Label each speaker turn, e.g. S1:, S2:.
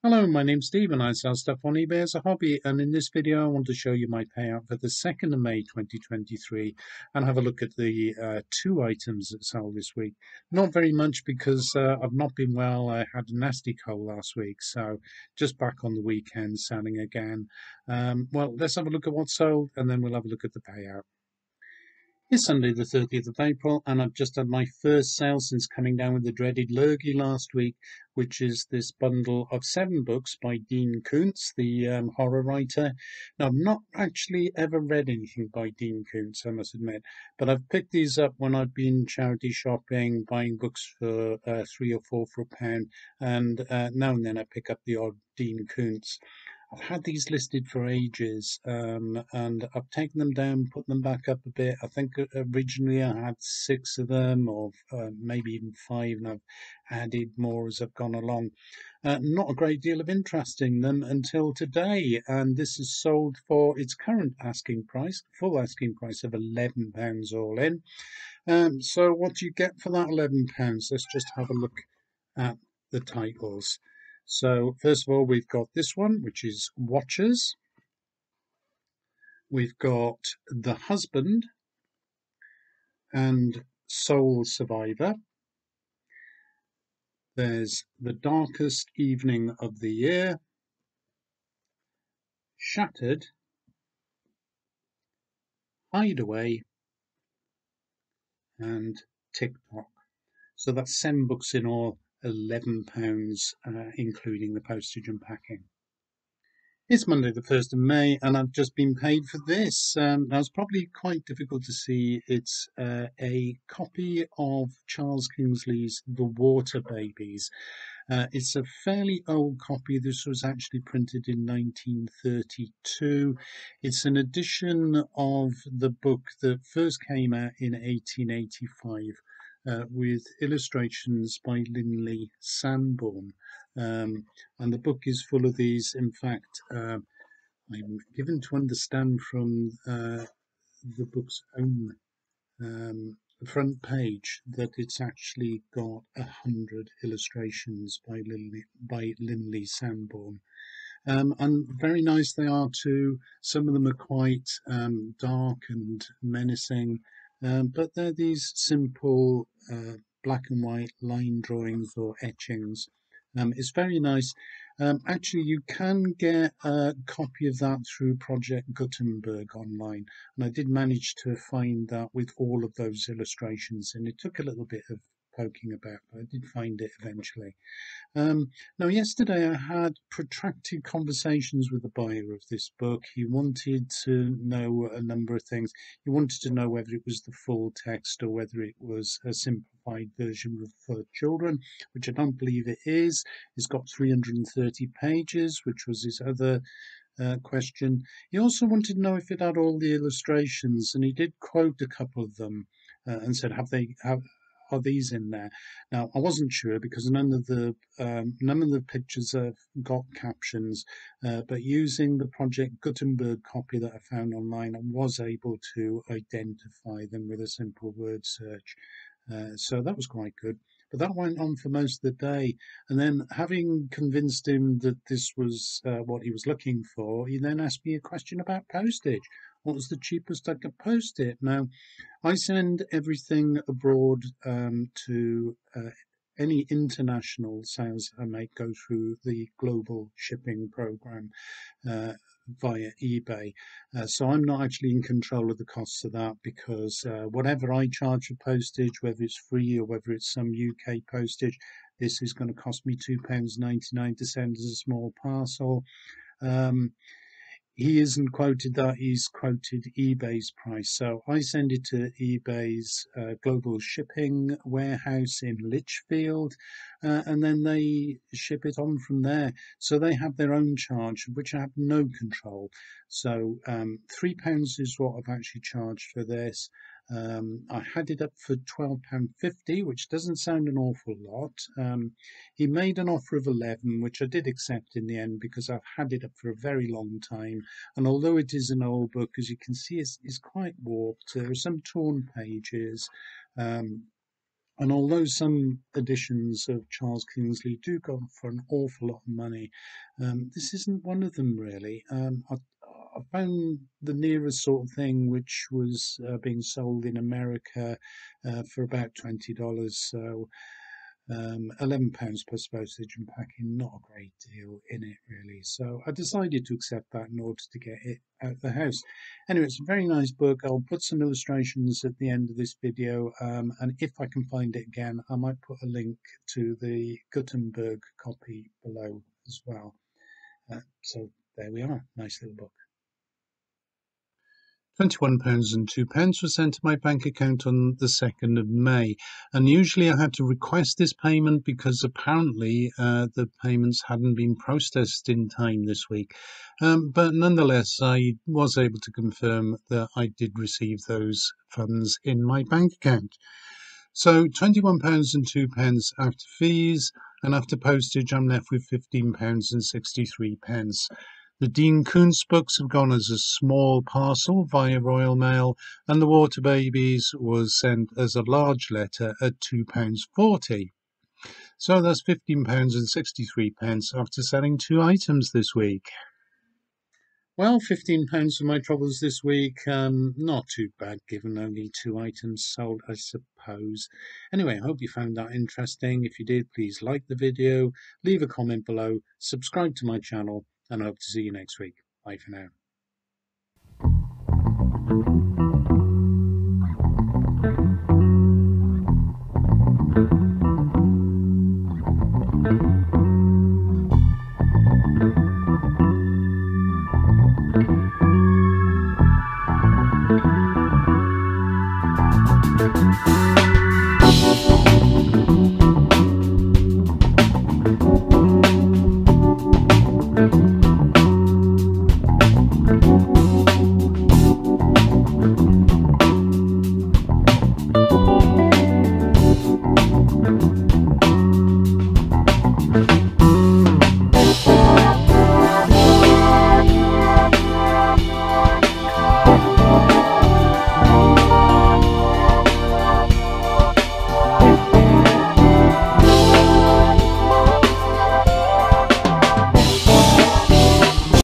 S1: Hello, my name's Steve and I sell stuff on eBay as a hobby, and in this video I want to show you my payout for the 2nd of May 2023 and have a look at the two items that sell this week. Not very much because I've not been well. I had a nasty cold last week, so just back on the weekend selling again. Well, let's have a look at what sold and then we'll have a look at the payout. It's Sunday the 30th of April and I've just had my first sale since coming down with the dreaded lurgy last week, which is this bundle of 7 books by Dean Koontz, the horror writer. Now, I've not actually ever read anything by Dean Koontz, I must admit, but I've picked these up when I've been charity shopping, buying books for 3 or 4 for £1, and now and then I pick up the odd Dean Koontz. I've had these listed for ages, and I've taken them down, put them back up a bit. I think originally I had 6 of them, or maybe even 5, and I've added more as I've gone along. Not a great deal of interest in them until today, and this is sold for its current asking price, full asking price of £11 all in. So what do you get for that £11? Let's just have a look at the titles. So first of all, we've got this one, which is Watchers. We've got The Husband and Soul Survivor. There's The Darkest Evening of the Year, Shattered, Hideaway, and TikTok. So that's 7 books in all, £11, including the postage and packing. It's Monday the 1st of May and I've just been paid for this. Now it's probably quite difficult to see. It's a copy of Charles Kingsley's The Water Babies. It's a fairly old copy. This was actually printed in 1932. It's an edition of the book that first came out in 1885. With illustrations by Linley Sanborn. And the book is full of these. In fact, I'm given to understand from the book's own front page that it's actually got 100 illustrations by Linley Sanborn. And very nice they are too. Some of them are quite dark and menacing, but they're these simple black and white line drawings or etchings. It's very nice. Actually, you can get a copy of that through Project Gutenberg online, and I did manage to find that with all of those illustrations, and it took a little bit of poking about, but I did find it eventually. Now, yesterday I had protracted conversations with the buyer of this book. He wanted to know a number of things. He wanted to know whether it was the full text or whether it was a simplified version for children, which I don't believe it is. It's got 330 pages, which was his other question. He also wanted to know if it had all the illustrations, and he did quote a couple of them and said, are these in there? Now, I wasn't sure because none of the pictures have got captions, but using the Project Gutenberg copy that I found online, I was able to identify them with a simple word search. So that was quite good. But that went on for most of the day. And then, having convinced him that this was what he was looking for, he then asked me a question about postage. What was the cheapest I could post it? Now, I send everything abroad to any international sales I make go through the global shipping program via eBay. So I'm not actually in control of the costs of that because whatever I charge for postage, whether it's free or whether it's some UK postage, this is going to cost me £2.99 to send as a small parcel. He isn't quoted that, he's quoted eBay's price. So I send it to eBay's global shipping warehouse in Lichfield, and then they ship it on from there. So they have their own charge, which I have no control. So £3 is what I've actually charged for this. I had it up for £12.50, which doesn't sound an awful lot. He made an offer of 11, which I did accept in the end because I've had it up for a very long time. And although it is an old book, as you can see, it's quite warped. There are some torn pages. And although some editions of Charles Kingsley do go for an awful lot of money, this isn't one of them really. I found the nearest sort of thing which was being sold in America for about $20. So £11 plus postage and packing, not a great deal in it really. So I decided to accept that in order to get it out of the house. Anyway, it's a very nice book. I'll put some illustrations at the end of this video, and if I can find it again, I might put a link to the Gutenberg copy below as well. So there we are, nice little book. £21.02 was sent to my bank account on the 2nd of May, and usually I had to request this payment because apparently the payments hadn't been processed in time this week. But nonetheless, I was able to confirm that I did receive those funds in my bank account. So £21.02 after fees, and after postage I'm left with £15.63. The Dean Koontz books have gone as a small parcel via Royal Mail, and the Water Babies was sent as a large letter at £2.40. So that's £15.63 after selling 2 items this week. Well, £15 for my troubles this week. Not too bad given only 2 items sold, I suppose. Anyway, I hope you found that interesting. If you did, please like the video, leave a comment below, subscribe to my channel, and I hope to see you next week. Bye for now.